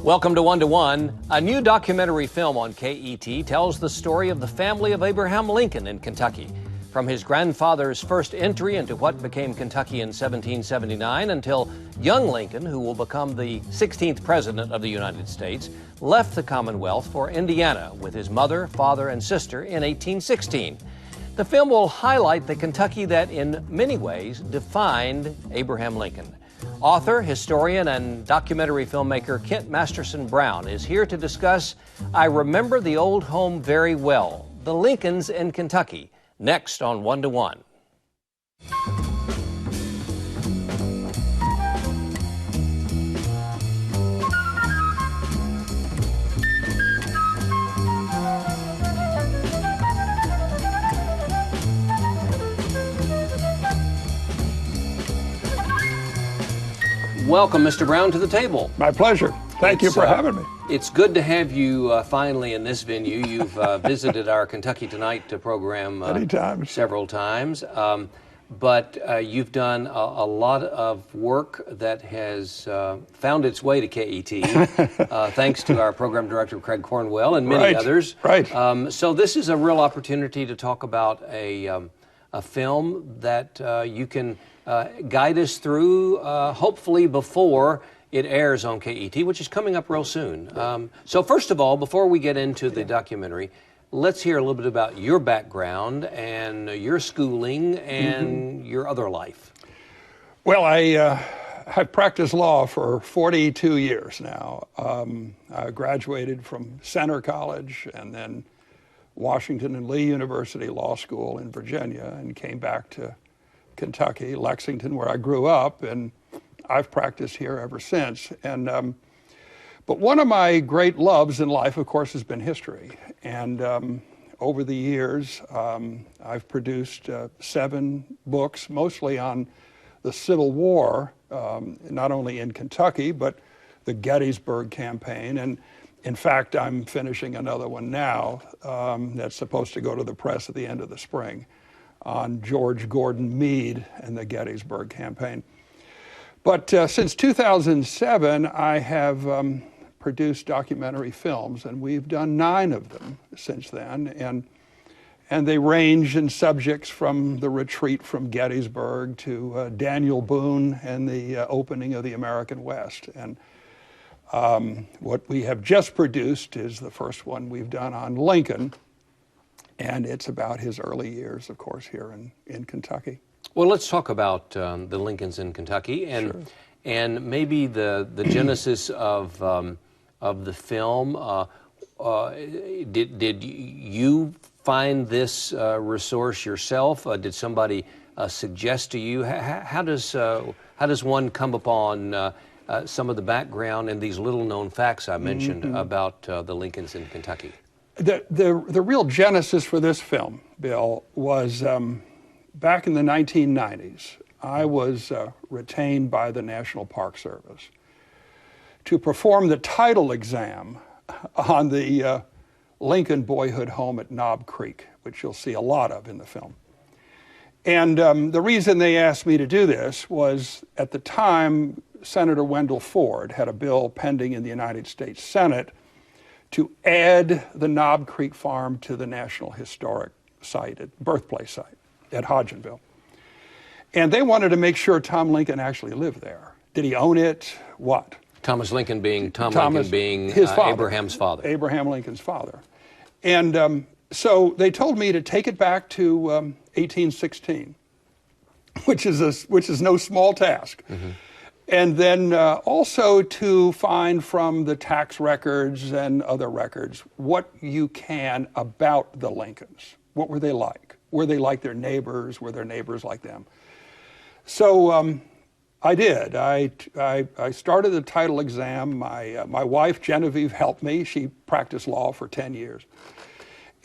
Welcome to One. A new documentary film on KET tells the story of the family of Abraham Lincoln in Kentucky. From his grandfather's first entry into what became Kentucky in 1779 until young Lincoln, who will become the 16th president of the United States, left the Commonwealth for Indiana with his mother, father, and sister in 1816. The film will highlight the Kentucky that in many ways defined Abraham Lincoln. Author, historian, and documentary filmmaker Kent Masterson Brown is here to discuss I Remember the Old Home Very Well, The Lincolns in Kentucky, next on One to One. Welcome, Mr. Brown, to the table. My pleasure. Thank you for having me. It's good to have you finally in this venue. You've visited our Kentucky Tonight program Many times. Several times. But you've done a lot of work that has found its way to KET, thanks to our program director, Craig Cornwell, and many others. Right. So this is a real opportunity to talk about a film that you can guide us through, hopefully before it airs on KET, which is coming up real soon. So first of all, before we get into the documentary, let's hear a little bit about your background and your schooling and your other life. Well, I have practiced law for 42 years now. I graduated from Center College and then Washington and Lee University Law School in Virginia, and came back to Kentucky, Lexington, where I grew up, and I've practiced here ever since. And but one of my great loves in life, of course, has been history. And over the years, I've produced 7 books, mostly on the Civil War, not only in Kentucky, but the Gettysburg campaign. And in fact, I'm finishing another one now that's supposed to go to the press at the end of the spring, on George Gordon Meade and the Gettysburg campaign. But since 2007, I have produced documentary films, and we've done 9 of them since then. And they range in subjects from the retreat from Gettysburg to Daniel Boone and the opening of the American West. And what we have just produced is the first one we've done on Lincoln, and it's about his early years, of course, here in Kentucky. Well, let's talk about the Lincolns in Kentucky, and Sure. and maybe the genesis of the film. Did you find this resource yourself? Did somebody suggest to you? How does one come upon some of the background and these little-known facts I mentioned about the Lincolns in Kentucky? The real genesis for this film, Bill, was back in the 1990s. I was retained by the National Park Service to perform the title exam on the Lincoln boyhood home at Knob Creek, which you'll see a lot of in the film. And the reason they asked me to do this was, at the time, Senator Wendell Ford had a bill pending in the United States Senate to add the Knob Creek Farm to the National Historic Site, birthplace site at Hodgenville. And they wanted to make sure Tom Lincoln actually lived there. Did he own it? What? Tom Lincoln being his father, Abraham's father. Abraham Lincoln's father. And so they told me to take it back to 1816, which is no small task. Mm-hmm. And then also to find from the tax records and other records what you can about the Lincolns. What were they like? Were they like their neighbors? Were their neighbors like them? So I did. I started the title exam. My wife, Genevieve, helped me. She practiced law for 10 years.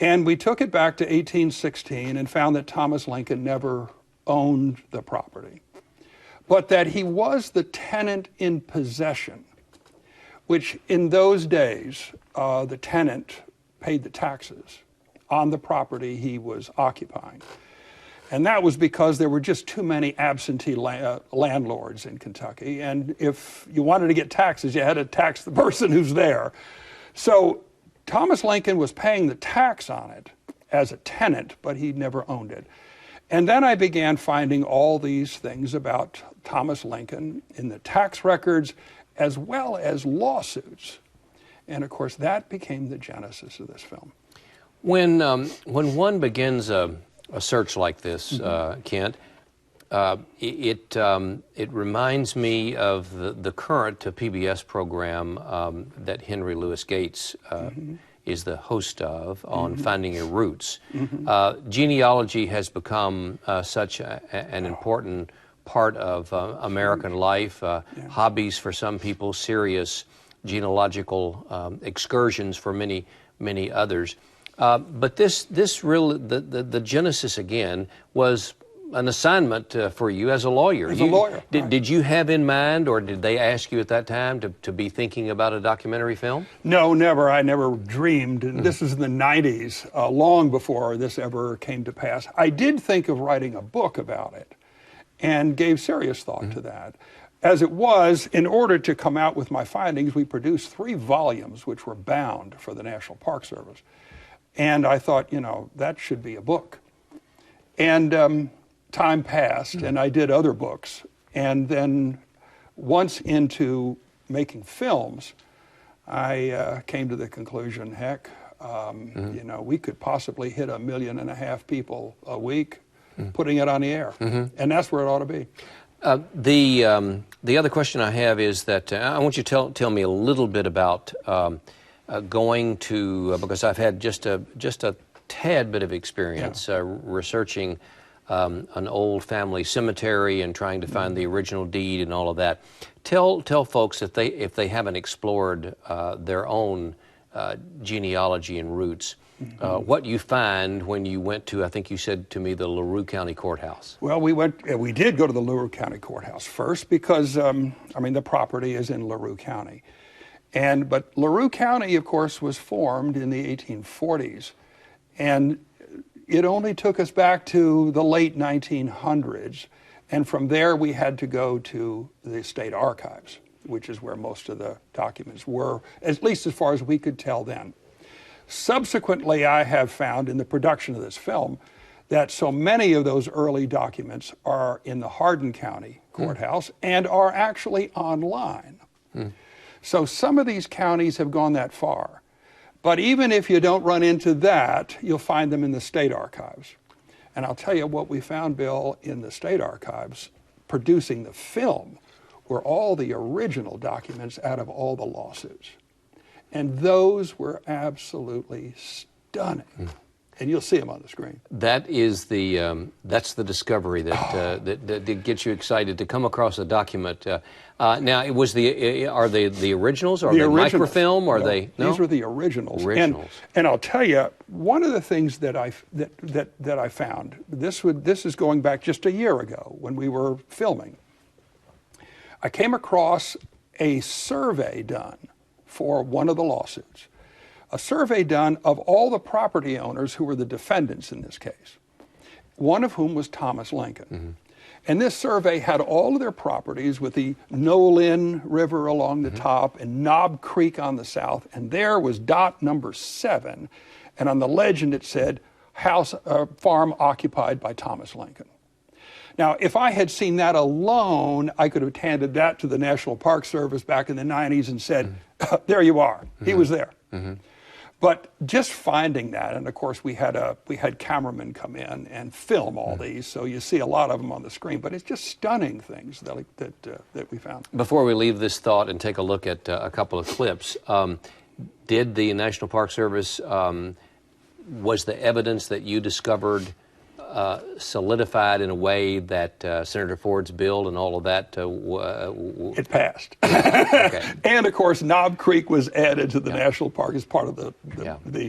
And we took it back to 1816 and found that Thomas Lincoln never owned the property, but that he was the tenant in possession, which in those days, the tenant paid the taxes on the property he was occupying. And that was because there were just too many absentee landlords in Kentucky. And if you wanted to get taxes, you had to tax the person who's there. So Thomas Lincoln was paying the tax on it as a tenant, but he never owned it. And then I began finding all these things about Thomas Lincoln in the tax records as well as lawsuits. And of course, that became the genesis of this film. When one begins a search like this, Kent, it reminds me of the current PBS program that Henry Louis Gates is the host of on Finding Your Roots. Genealogy has become such an important part of American life, hobbies for some people, serious genealogical excursions for many, many others. But this really, the genesis again was an assignment for you as a lawyer. As a lawyer. Did you have in mind, or did they ask you at that time to be thinking about a documentary film? No, never. I never dreamed. This was in the 90s, long before this ever came to pass. I did think of writing a book about it and gave serious thought to that. As it was, in order to come out with my findings, we produced 3 volumes which were bound for the National Park Service. And I thought, you know, that should be a book. And time passed, and I did other books. And then once into making films, I came to the conclusion, heck, you know, we could possibly hit 1.5 million people a week putting it on the air. And that's where it ought to be. The other question I have is that I want you to tell me a little bit about going to, because I've had just a tad bit of experience researching an old family cemetery and trying to find the original deed and all of that. Tell folks if they haven't explored their own genealogy and roots, what you find when you went to, I think you said to me, the LaRue County Courthouse. Well, we did go to the LaRue County Courthouse first because, I mean, the property is in LaRue County. But LaRue County, of course, was formed in the 1840s. And it only took us back to the late 1900s. And from there, we had to go to the state archives, which is where most of the documents were, at least as far as we could tell then. Subsequently, I have found in the production of this film that so many of those early documents are in the Hardin County Courthouse and are actually online. So some of these counties have gone that far. But even if you don't run into that, you'll find them in the state archives. And I'll tell you what we found, Bill, in the state archives, producing the film, were all the original documents out of all the lawsuits. And those were absolutely stunning. And you'll see them on the screen. That is that's the discovery that gets you excited to come across a document. Now, it was are they the originals? Are they microfilm? Or they? No? These were the originals. Originals. And I'll tell you, one of the things that I found, this is going back just a year ago when we were filming. I came across a survey done for one of the lawsuits. A survey done of all the property owners who were the defendants in this case, one of whom was Thomas Lincoln. And this survey had all of their properties with the Nolin River along the top and Knob Creek on the south, and there was dot number 7, and on the legend it said, farm occupied by Thomas Lincoln. Now, if I had seen that alone, I could have handed that to the National Park Service back in the 90s and said, there you are, he was there. But just finding that, and of course we had cameramen come in and film all these, so you see a lot of them on the screen. But it's just stunning things that we found. Before we leave this thought and take a look at a couple of clips, did the National Park Service, was the evidence that you discovered solidified in a way that Senator Ford's bill and all of that? It passed. Okay. And of course, Knob Creek was added to the National Park as part of the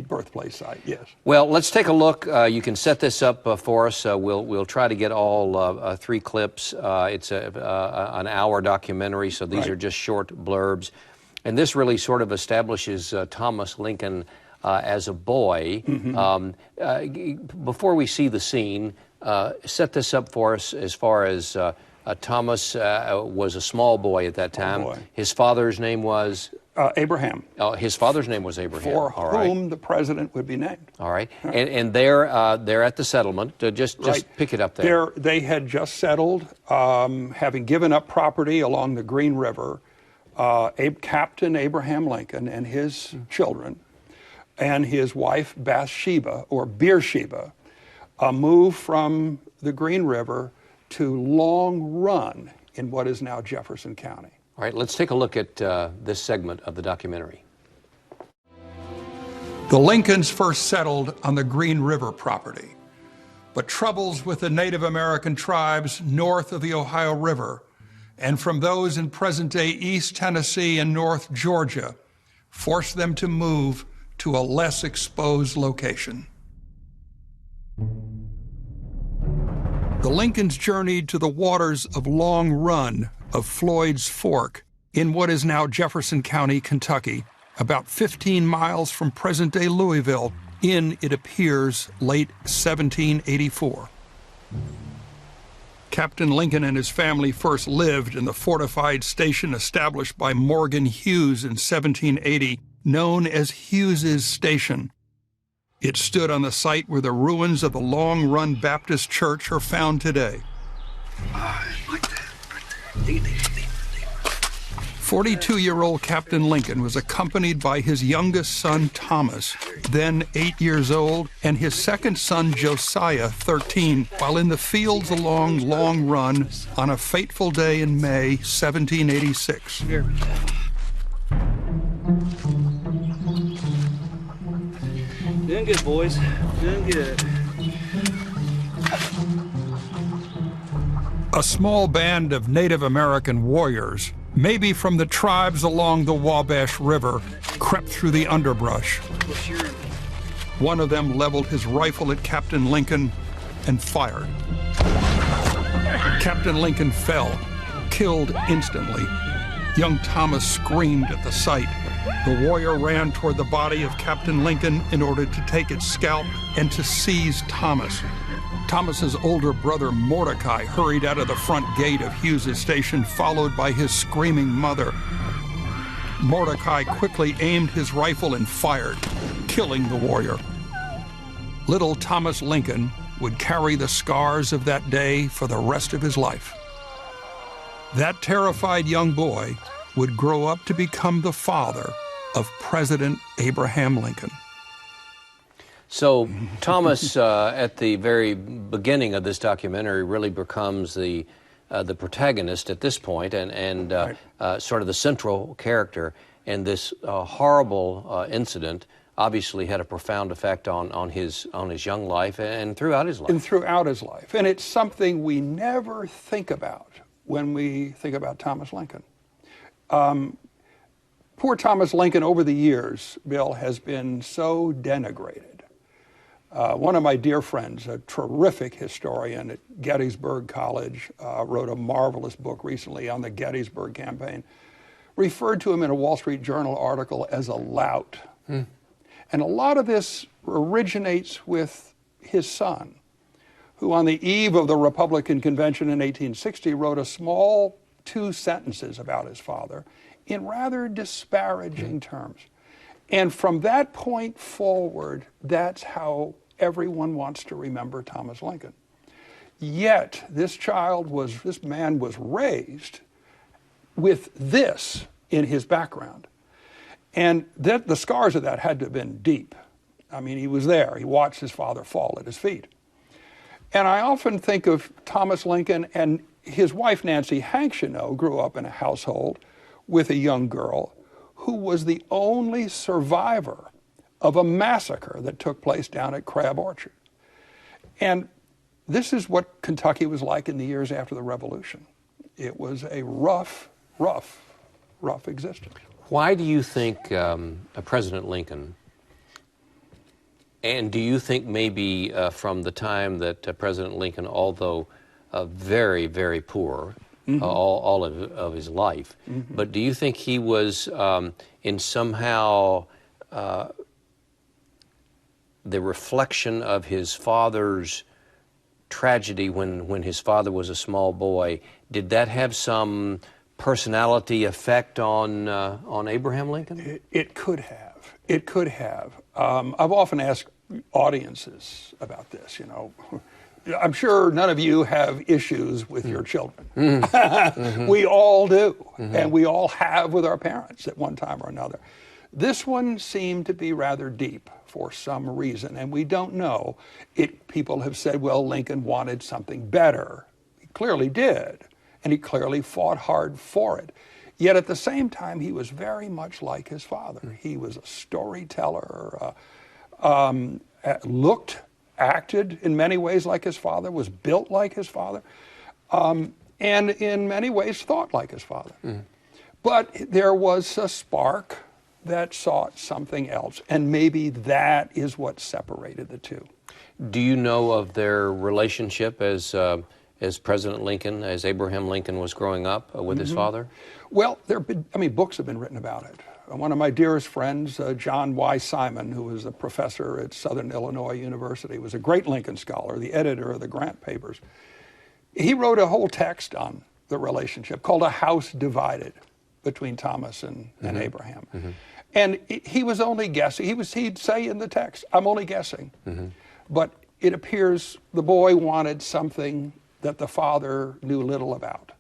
birthplace site. Yes. Well, let's take a look. You can set this up for us. We'll try to get all 3 clips. It's an hour documentary, so these are just short blurbs, and this really sort of establishes Thomas Lincoln as a boy. Before we see the scene, set this up for us as far as Thomas was a small boy at that time. His father's name was? Abraham. His father's name was Abraham. For whom the president would be named. All right. And they're at the settlement. Just pick it up there. They had just settled, having given up property along the Green River. Captain Abraham Lincoln and his children and his wife Bathsheba, or Beersheba, moved from the Green River to Long Run in what is now Jefferson County. All right, let's take a look at this segment of the documentary. The Lincolns first settled on the Green River property, but troubles with the Native American tribes north of the Ohio River and from those in present-day East Tennessee and North Georgia forced them to move to a less exposed location. The Lincolns journeyed to the waters of Long Run of Floyd's Fork in what is now Jefferson County, Kentucky, about 15 miles from present-day Louisville in, it appears, late 1784. Captain Lincoln and his family first lived in the fortified station established by Morgan Hughes in 1780, known as Hughes's Station. It stood on the site where the ruins of the Long Run Baptist Church are found today. 42-year-old Captain Lincoln was accompanied by his youngest son, Thomas, then 8 years old, and his second son, Josiah, 13, while in the fields along Long Run on a fateful day in May 1786. Doing good, boys. Doing good. A small band of Native American warriors, maybe from the tribes along the Wabash River, crept through the underbrush. One of them leveled his rifle at Captain Lincoln and fired. Captain Lincoln fell, killed instantly. Young Thomas screamed at the sight. The warrior ran toward the body of Captain Lincoln in order to take its scalp and to seize Thomas. Thomas's older brother Mordecai hurried out of the front gate of Hughes's Station, followed by his screaming mother. Mordecai quickly aimed his rifle and fired, killing the warrior. Little Thomas Lincoln would carry the scars of that day for the rest of his life. That terrified young boy would grow up to become the father of President Abraham Lincoln. So Thomas, at the very beginning of this documentary, really becomes the protagonist at this point, and sort of the central character. And this horrible incident obviously had a profound effect on his young life and throughout his life. And it's something we never think about when we think about Thomas Lincoln. Poor Thomas Lincoln, over the years, Bill, has been so denigrated. One of my dear friends, a terrific historian at Gettysburg College, wrote a marvelous book recently on the Gettysburg campaign, referred to him in a Wall Street Journal article as a lout. And a lot of this originates with his son, who on the eve of the Republican Convention in 1860 wrote a small 2 sentences about his father in rather disparaging terms. And from that point forward, that's how everyone wants to remember Thomas Lincoln. Yet, this man was raised with this in his background. And the scars of that had to have been deep. I mean, he was there. He watched his father fall at his feet. And I often think of Thomas Lincoln, and his wife, Nancy Hanks, grew up in a household with a young girl who was the only survivor of a massacre that took place down at Crab Orchard. And this is what Kentucky was like in the years after the Revolution. It was a rough existence. Why do you think President Lincoln, and do you think maybe from the time that President Lincoln, although very, very poor, all of his life, but do you think he was in somehow the reflection of his father's tragedy when his father was a small boy, did that have some personality effect on Abraham Lincoln? It could have. It could have. I've often asked audiences about this, you know. I'm sure none of you have issues with your children. Mm-hmm. We all do, and we all have with our parents at one time or another. This one seemed to be rather deep for some reason, and we don't know. People have said, well, Lincoln wanted something better. He clearly did, and he clearly fought hard for it. Yet at the same time, he was very much like his father. He was a storyteller, acted in many ways like his father, was built like his father, and in many ways thought like his father. But there was a spark that sought something else, and maybe that is what separated the two. Do you know of their relationship as President Lincoln, as Abraham Lincoln was growing up with his father? Well, books have been written about it. One of my dearest friends, John Y. Simon, who was a professor at Southern Illinois University, was a great Lincoln scholar, the editor of the Grant Papers. He wrote a whole text on the relationship called A House Divided between Thomas and Abraham. And he was only guessing. He'd say in the text, I'm only guessing. But it appears the boy wanted something that the father knew little about.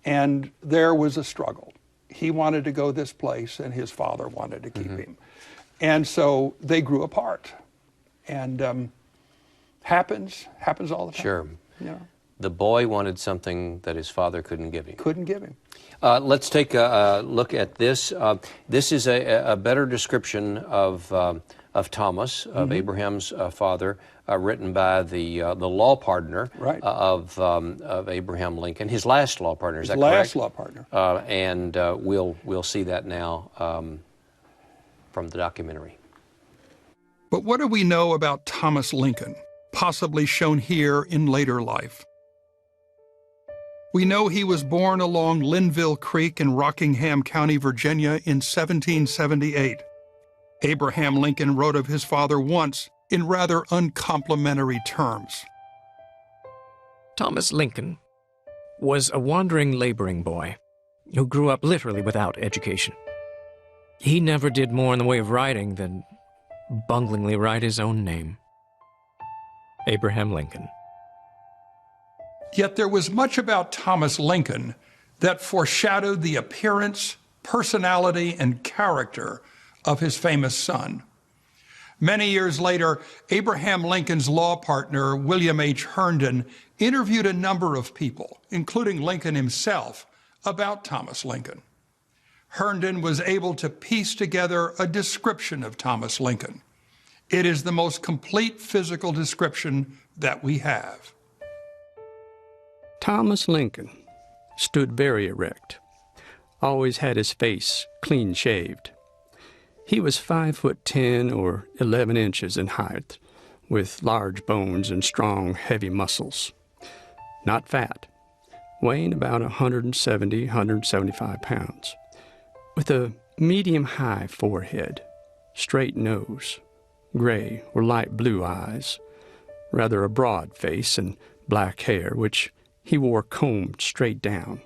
And there was a struggle. He wanted to go this place, and his father wanted to keep him. And so they grew apart. And happens all the time. Sure. Yeah. The boy wanted something that his father couldn't give him. Couldn't give him. Let's take a look at this. This is a better description of Thomas, of Abraham's father, written by the law partner of Abraham Lincoln, his last law partner. Is that correct? His last law partner. And we'll see that now from the documentary. But what do we know about Thomas Lincoln, possibly shown here in later life? We know he was born along Linville Creek in Rockingham County, Virginia in 1778. Abraham Lincoln wrote of his father once in rather uncomplimentary terms. Thomas Lincoln was a wandering laboring boy who grew up literally without education. He never did more in the way of writing than bunglingly write his own name. Abraham Lincoln. Yet there was much about Thomas Lincoln that foreshadowed the appearance, personality, and character of his famous son. Many years later, Abraham Lincoln's law partner, William H. Herndon, interviewed a number of people, including Lincoln himself, about Thomas Lincoln. Herndon was able to piece together a description of Thomas Lincoln. It is the most complete physical description that we have. Thomas Lincoln stood very erect, always had his face clean-shaved. He was 5'10" or 11 inches in height, with large bones and strong, heavy muscles. Not fat, weighing about 170, 175 pounds, with a medium-high forehead, straight nose, gray or light blue eyes, rather a broad face and black hair, which he wore combed straight down,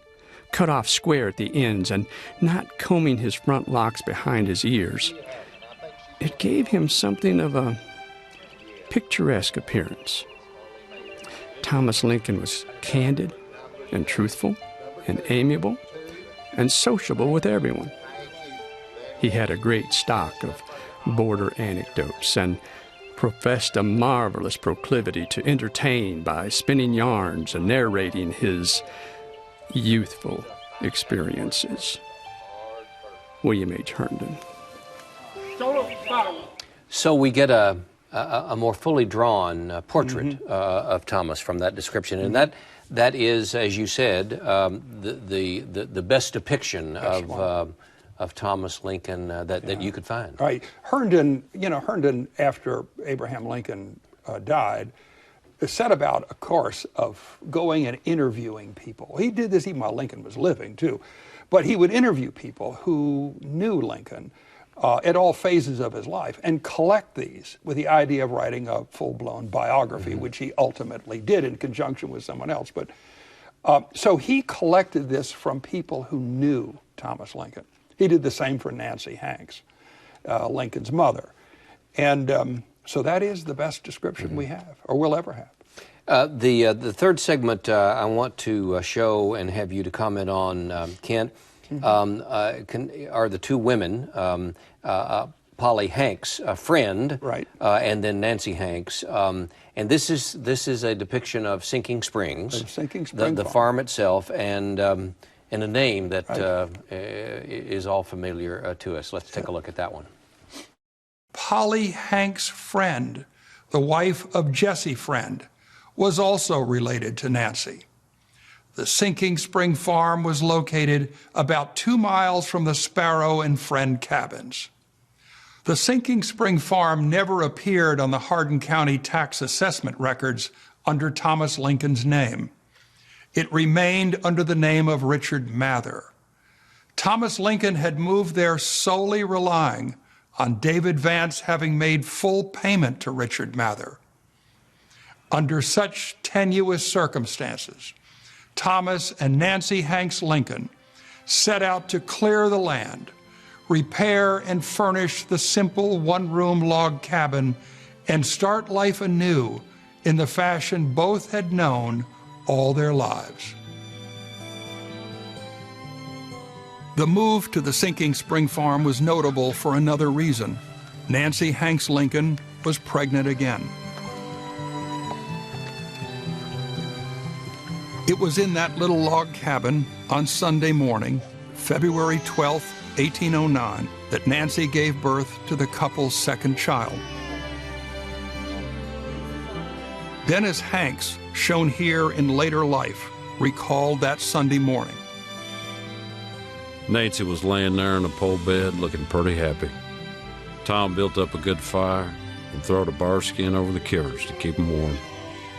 cut off square at the ends, and not combing his front locks behind his ears. It gave him something of a picturesque appearance. Thomas Lincoln was candid and truthful and amiable and sociable with everyone. He had a great stock of border anecdotes and professed a marvelous proclivity to entertain by spinning yarns and narrating his youthful experiences. William H. Herndon. So we get a more fully drawn portrait of Thomas from that description, and that is, as you said, the best depiction of Thomas Lincoln that you could find. Right. Herndon, after Abraham Lincoln died, set about a course of going and interviewing people. He did this even while Lincoln was living, too. But he would interview people who knew Lincoln, at all phases of his life and collect these with the idea of writing a full-blown biography, which he ultimately did in conjunction with someone else. But so he collected this from people who knew Thomas Lincoln. He did the same for Nancy Hanks, Lincoln's mother. And so that is the best description we have, or will ever have. The third segment I want to show and have you to comment on, Kent, are the two women, Polly Hanks, a friend, right, and then Nancy Hanks. And this is a depiction of Sinking Springs, the farm itself, and a name that is all familiar to us. Let's take a look at that one. Polly Hanks' Friend, the wife of Jesse Friend, was also related to Nancy. The Sinking Spring Farm was located about 2 miles from the Sparrow and Friend cabins. The Sinking Spring Farm never appeared on the Hardin County tax assessment records under Thomas Lincoln's name. It remained under the name of Richard Mather. Thomas Lincoln had moved there solely relying on David Vance having made full payment to Richard Mather. Under such tenuous circumstances, Thomas and Nancy Hanks Lincoln set out to clear the land, repair and furnish the simple one-room log cabin, and start life anew in the fashion both had known all their lives. The move to the Sinking Spring Farm was notable for another reason. Nancy Hanks Lincoln was pregnant again. It was in that little log cabin on Sunday morning, February 12, 1809, that Nancy gave birth to the couple's second child. Dennis Hanks, shown here in later life, recalled that Sunday morning. Nancy was laying there in a pole bed looking pretty happy. Tom built up a good fire and throwed a bar skin over the kivers to keep them warm.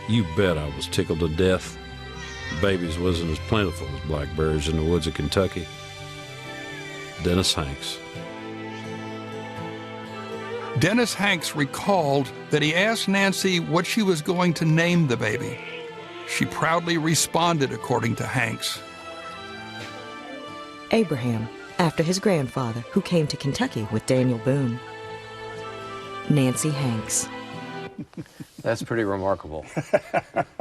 You bet I was tickled to death. Babies wasn't as plentiful as blackberries in the woods of Kentucky. Dennis Hanks. Dennis Hanks recalled that he asked Nancy what she was going to name the baby. She proudly responded, according to Hanks, Abraham, after his grandfather, who came to Kentucky with Daniel Boone. Nancy Hanks. That's pretty remarkable.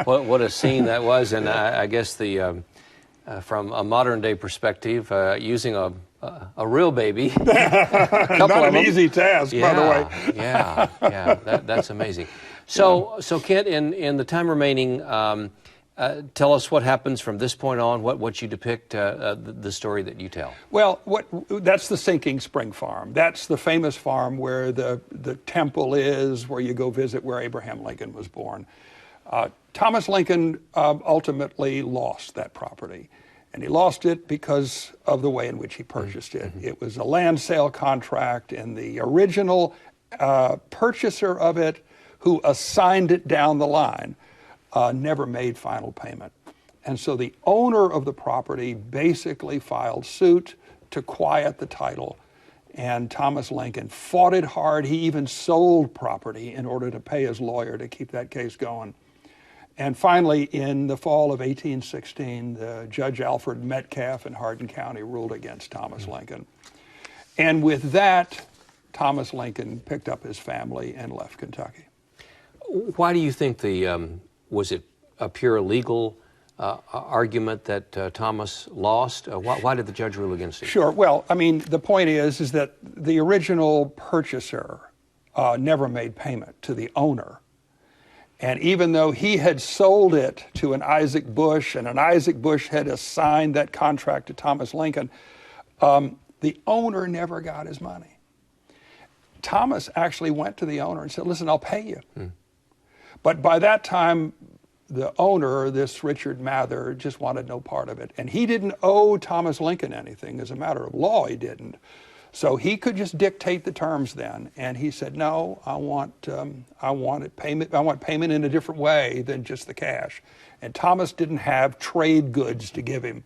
What a scene that was, and I guess from a modern day perspective, using a real baby, not an easy task, by the way. yeah, that's amazing. So Kent, in the time remaining, tell us what happens from this point on. What you depict, the story that you tell. Well, that's the Sinking Spring Farm. That's the famous farm where the temple is, where you go visit, where Abraham Lincoln was born. Thomas Lincoln ultimately lost that property, and he lost it because of the way in which he purchased it. It was a land sale contract, and the original purchaser of it, who assigned it down the line, never made final payment. And so the owner of the property basically filed suit to quiet the title. And Thomas Lincoln fought it hard. He even sold property in order to pay his lawyer to keep that case going. And finally, in the fall of 1816, Judge Alfred Metcalf in Hardin County ruled against Thomas Lincoln. And with that, Thomas Lincoln picked up his family and left Kentucky. Why do you think was it a pure legal argument that Thomas lost? Why did the judge rule against him? Sure. Well, I mean, the point is that the original purchaser never made payment to the owner. And even though he had sold it to an Isaac Bush, and an Isaac Bush had assigned that contract to Thomas Lincoln, the owner never got his money. Thomas actually went to the owner and said, listen, I'll pay you. But by that time, the owner, this Richard Mather, just wanted no part of it. And he didn't owe Thomas Lincoln anything. As a matter of law, he didn't. So he could just dictate the terms then. And he said, no, I want payment in a different way than just the cash. And Thomas didn't have trade goods to give him.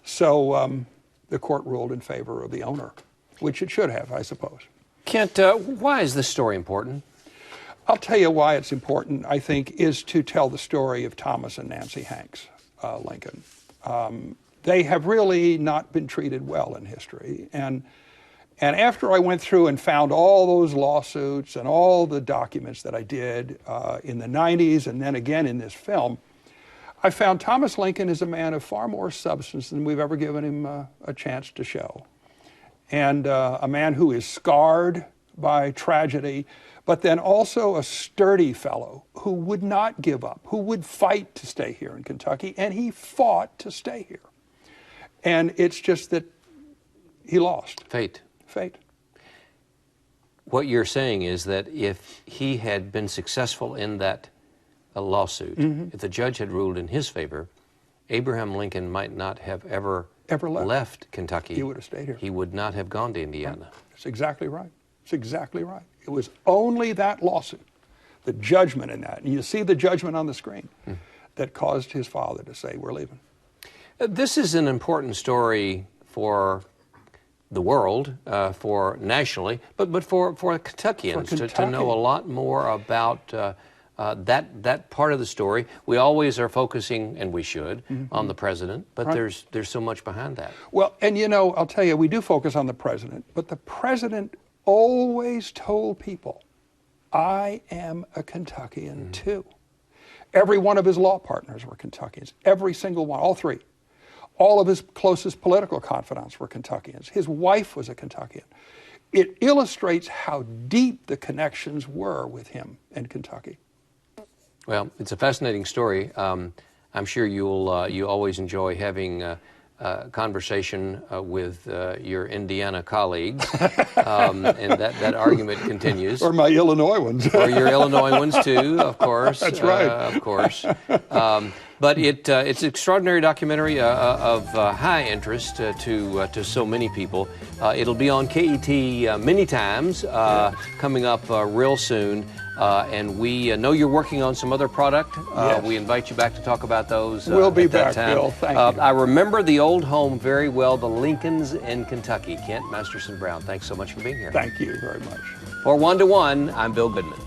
So the court ruled in favor of the owner. which it should have, I suppose. Kent, why is this story important? I'll tell you why it's important, I think, is to tell the story of Thomas and Nancy Hanks Lincoln. They have really not been treated well in history. And after I went through and found all those lawsuits and all the documents that I did in the 90s and then again in this film, I found Thomas Lincoln is a man of far more substance than we've ever given him a chance to show. And a man who is scarred by tragedy, but then also a sturdy fellow who would not give up, who would fight to stay here in Kentucky, and he fought to stay here. And it's just that he lost. Fate. Fate. What you're saying is that if he had been successful in that lawsuit, if the judge had ruled in his favor, Abraham Lincoln might not have ever left Kentucky. He would have stayed here. He would not have gone to Indiana. Right. That's exactly right. It's exactly right. It was only that lawsuit, the judgment in that, and you see the judgment on the screen, that caused his father to say, we're leaving. This is an important story for the world, for nationally, but for Kentuckians to know a lot more about that part of the story. We always are focusing, and we should, on the president, but there's so much behind that. Well, and you know, I'll tell you, we do focus on the president, but the president always told people, I am a Kentuckian too. Every one of his law partners were Kentuckians, every single one, all three. All of his closest political confidants were Kentuckians. His wife was a Kentuckian. It illustrates how deep the connections were with him and Kentucky. Well, it's a fascinating story. I'm sure you always enjoy having conversation with your Indiana colleagues, and that argument continues. Or my Illinois ones. Or your Illinois ones too, of course. That's right. Of course. But it's an extraordinary documentary of high interest to so many people. It'll be on KET many times, coming up real soon. And we know you're working on some other product. Yes. We invite you back to talk about those. We'll be back, time. Bill. Thank you. I remember the old home very well, the Lincolns in Kentucky. Kent Masterson Brown, thanks so much for being here. Thank you very much. For 1 to 1, I'm Bill Goodman.